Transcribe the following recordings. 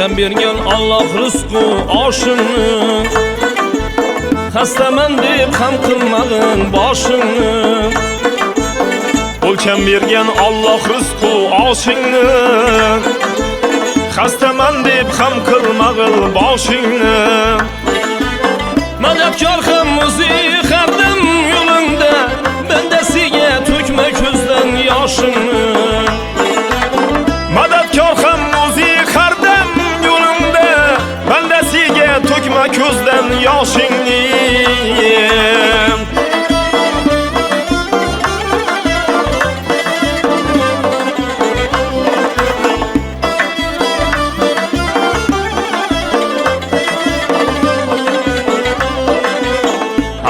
Ölçem bergen Allah rızkı aşını, xastaman deb ham qilmag'in boshingni. O'lcham bergan Alloh rizqu oshingni, xastaman deb ham qilmag'in boshingni. Madadkor ham muzik hardim yo'lingda, bandasiga to'kma ko'zdan yoshingni. Madadkor ham muzik hardim yo'lingda, bandasiga to'kma ko'zdan yoshingni.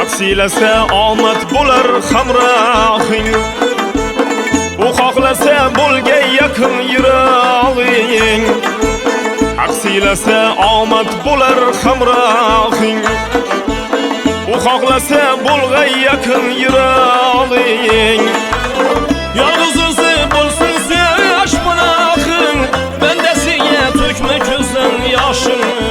Aksiyalasa omad bo'lar hamrohing, u xohlasa bo'lgay yaqin yirog'ing. Aksiyalasa omad bo'lar hamrohing, u xohlasa bo'lgay yaqin yirog'ing. Yolg'iz o'zi bo'lsin seyash panohing, bandasiga to'kma ko'zdan yoshingni.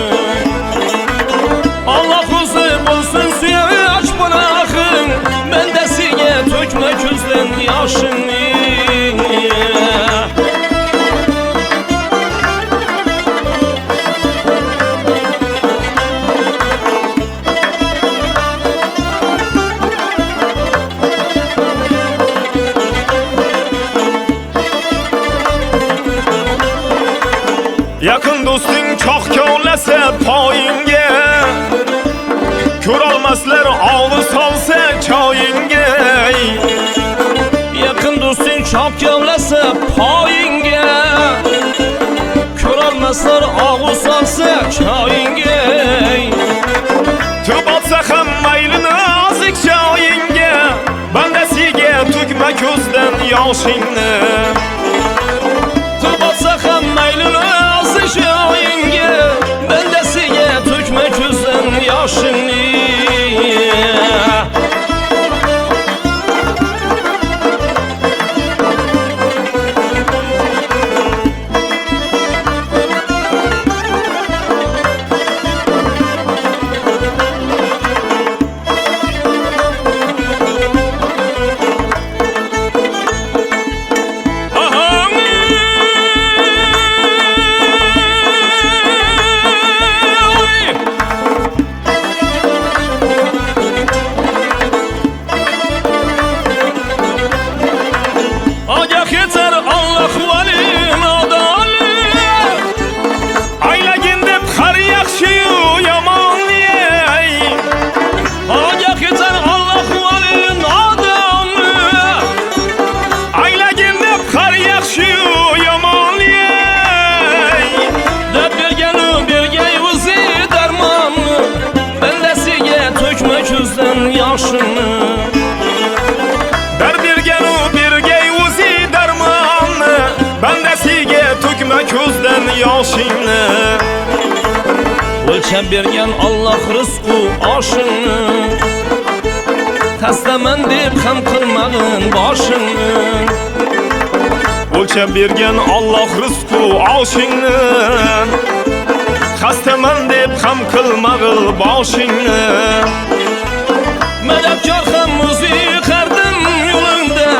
Alloh o'zi bo'lsin seyash panohing, bandasiga to'kma ko'zdan yoshingni. Yaqin do'sting choq kovlasa poyingga, ko'rolmaslar og'iz solsa choyingga. Yaqin do'sting choq kovlasa poyingga, ko'rolmaslar og'iz solsa choyingga. Turib otsa ham mayli nozik choyingga, bandasiga to'kma ko'zdan yoshingni. Turib otsa ham mayli nozik choyingga, bandasiga to'kma ko'zdan yoshingni. Dar bergan u bergay o'zi darmonni, bandasiga to'kma ko'zdan yoshingni. O'lchab bergan Alloh rizqu oshingni, xastaman deb ham qilmag'in boshingni. O'lchab bergan Alloh rizqu oshingni, xastaman deb ham qilmag'in boshingni. Madadkor ham muzik hardim yo'lingda,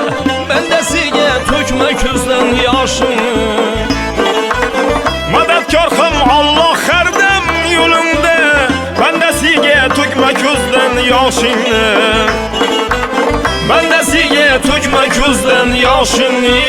bandasiga to'kma ko'zdan yoshingni. Madadkor ham Alloh hardim yo'lingda, bandasiga to'kma ko'zdan yoshingni. Bandasiga to'kma ko'zdan yoshingni.